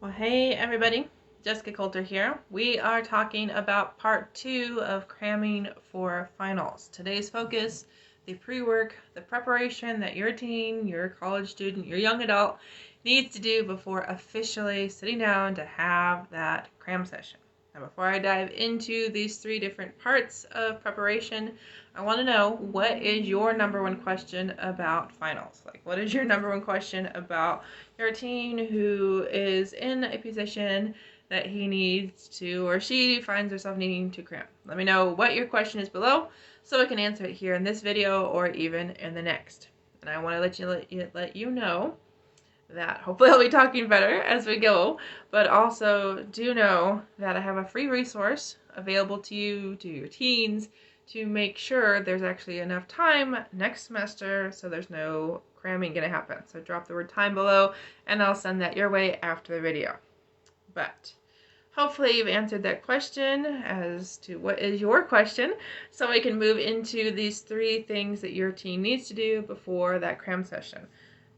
Well, hey everybody, Jessica Coulter here. We are talking about part 2 of cramming for finals. Today's focus, the pre-work, the preparation that your teen, your college student, your young adult needs to do before officially sitting down to have that cram session. Now, before I dive into these 3 different parts of preparation, I want to know, what is your number one question about finals? Like, what is your number one question about your teen who is in a position that he needs to, or she finds herself needing to cram? Let me know what your question is below so I can answer it here in this video or even in the next. And I want to let you know that hopefully I'll be talking better as we go, but also do know that I have a free resource available to you, to your teens, to make sure there's actually enough time next semester so there's no cramming going to happen. So drop the word time below and I'll send that your way after the video. But hopefully you've answered that question as to what is your question, so we can move into these 3 things that your teen needs to do before that cram session.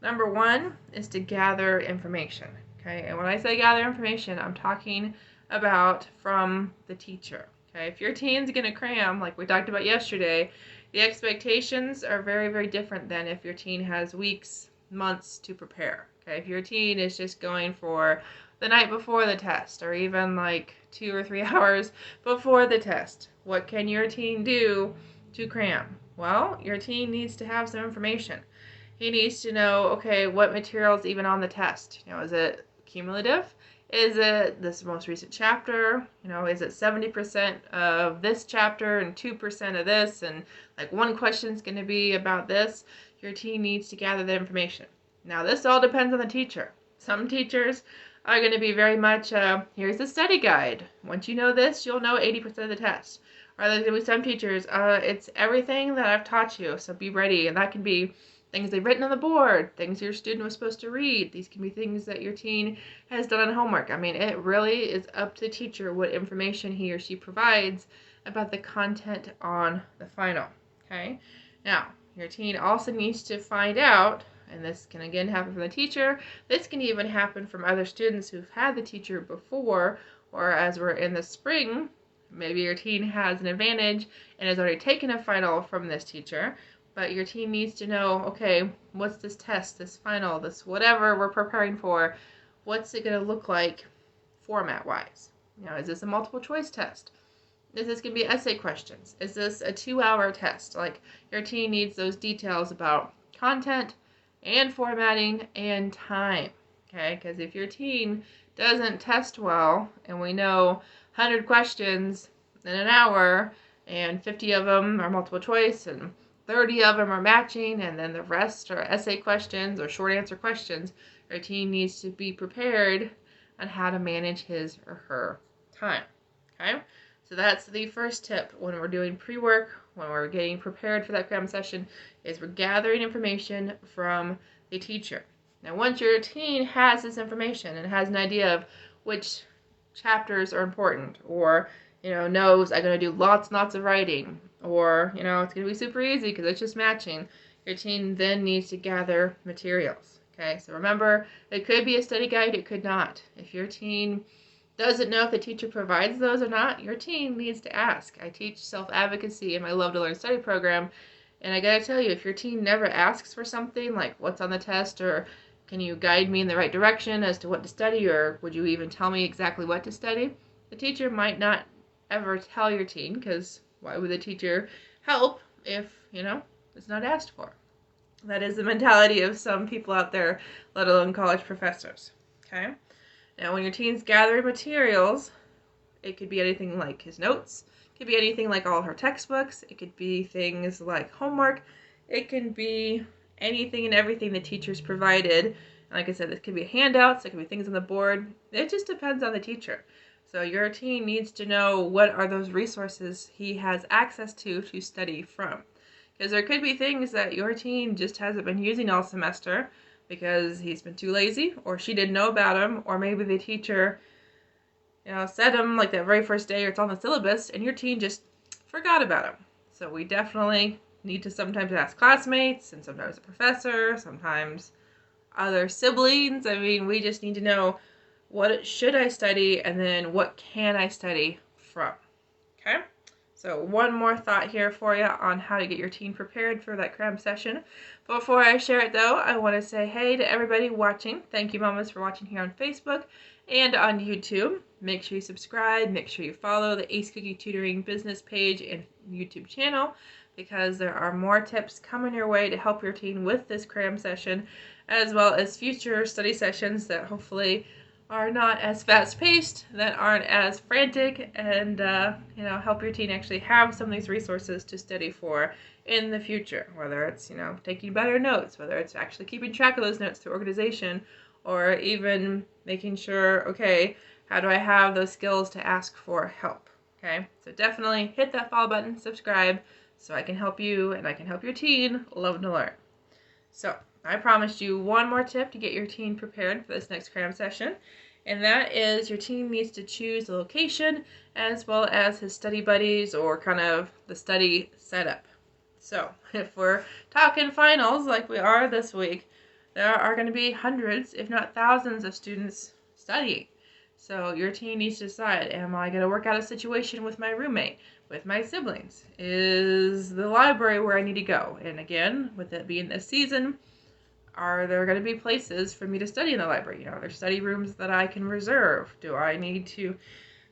Number 1 is to gather information, okay? And when I say gather information, I'm talking about from the teacher, okay? If your teen's going to cram, like we talked about yesterday, the expectations are very, very different than if your teen has weeks, months to prepare, okay? If your teen is just going for the night before the test, or even like 2 or 3 hours before the test, what can your teen do to cram? Well, your teen needs to have some information. He needs to know, okay, what material's even on the test? Is it cumulative? Is it this most recent chapter? Is it 70% of this chapter and 2% of this, and like one question's going to be about this? Your teen needs to gather that information. Now, this all depends on the teacher. Some teachers are going to be very much, here's the study guide. Once you know this, you'll know 80% of the test. Or there's going to be some teachers, it's everything that I've taught you, so be ready. And that can be things they've written on the board, things your student was supposed to read. These can be things that your teen has done on homework. I mean, it really is up to the teacher what information he or she provides about the content on the final, okay? Now, your teen also needs to find out, and this can again happen from the teacher, this can even happen from other students who've had the teacher before, or as we're in the spring, maybe your teen has an advantage and has already taken a final from this teacher. But your team needs to know, okay, what's this test, this final, this whatever we're preparing for, what's it going to look like format-wise? Is this a multiple choice test? Is this going to be essay questions? Is this a 2-hour test? Like, your team needs those details about content and formatting and time, okay? Because if your teen doesn't test well, and we know 100 questions in an hour, and 50 of them are multiple choice, and 30 of them are matching, and then the rest are essay questions or short answer questions, our teen needs to be prepared on how to manage his or her time, okay? So that's the first tip when we're doing pre-work, when we're getting prepared for that cram session, is we're gathering information from the teacher. Now, once your teen has this information and has an idea of which chapters are important, or knows I'm going to do lots and lots of writing, or it's going to be super easy because it's just matching, your teen then needs to gather materials, okay? So remember, it could be a study guide, it could not. If your teen doesn't know if the teacher provides those or not, your teen needs to ask. I teach self-advocacy in my Love to Learn study program, and I gotta tell you, if your teen never asks for something like what's on the test, or can you guide me in the right direction as to what to study, or would you even tell me exactly what to study, the teacher might not ever tell your teen, because why would the teacher help if, it's not asked for? That is the mentality of some people out there, let alone college professors, okay? Now, when your teen's gathering materials, it could be anything like his notes, it could be anything like all her textbooks, it could be things like homework, it can be anything and everything the teacher's provided. And like I said, it could be handouts, it could be things on the board. It just depends on the teacher. So your teen needs to know what are those resources he has access to study from. Because there could be things that your teen just hasn't been using all semester because he's been too lazy, or she didn't know about him, or maybe the teacher said him like that very first day, or it's on the syllabus, and your teen just forgot about him. So we definitely need to sometimes ask classmates, and sometimes a professor, sometimes other siblings. I mean, we just need to know what should I study, and then what can I study from. Okay? So one more thought here for you on how to get your teen prepared for that cram session. Before I share it though, I want to say hey to everybody watching. Thank you mamas for watching here on Facebook and on YouTube. Make sure you subscribe, make sure you follow the Ace Cookie Tutoring business page and YouTube channel, because there are more tips coming your way to help your teen with this cram session, as well as future study sessions that hopefully are not as fast-paced, that aren't as frantic, and help your teen actually have some of these resources to study for in the future, whether it's taking better notes, whether it's actually keeping track of those notes through organization, or even making sure, okay, how do I have those skills to ask for help? Okay, so definitely hit that follow button, subscribe, so I can help you and I can help your teen love to learn. So I promised you one more tip to get your teen prepared for this next cram session, and that is your teen needs to choose the location as well as his study buddies, or kind of the study setup. So if we're talking finals like we are this week, there are going to be hundreds, if not thousands, of students studying. So your teen needs to decide, am I going to work out a situation with my roommate, with my siblings? Is the library where I need to go? And again, with it being this season, are there going to be places for me to study in the library? Are there study rooms that I can reserve? Do I need to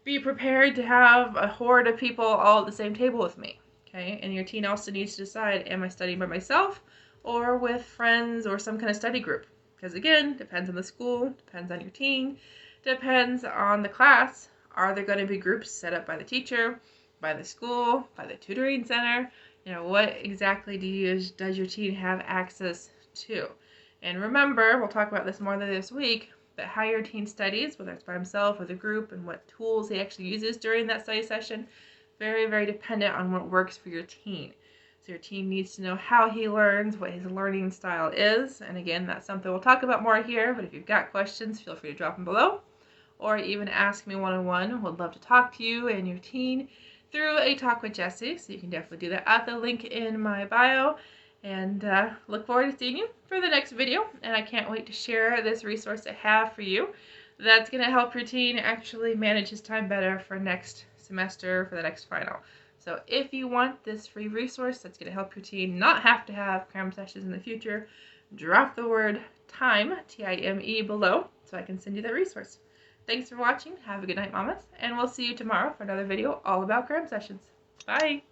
be prepared to have a horde of people all at the same table with me? Okay, and your teen also needs to decide, am I studying by myself or with friends or some kind of study group? Because again, depends on the school, depends on your teen, depends on the class. Are there going to be groups set up by the teacher, by the school, by the tutoring center? What exactly does your teen have access to? And remember, we'll talk about this more this week, but how your teen studies, whether it's by himself or the group, and what tools he actually uses during that study session, very, very dependent on what works for your teen. So your teen needs to know how he learns, what his learning style is. And again, that's something we'll talk about more here, but if you've got questions, feel free to drop them below, or even ask me one-on-one. Would love to talk to you and your teen through a Talk with Jessie, so you can definitely do that at the link in my bio. And look forward to seeing you for the next video, and I can't wait to share this resource I have for you that's going to help your teen actually manage his time better for next semester, for the next final. So if you want this free resource that's going to help your teen not have to have cram sessions in the future, drop the word TIME, T-I-M-E, below so I can send you that resource. Thanks for watching. Have a good night, mamas, and we'll see you tomorrow for another video all about cram sessions. Bye!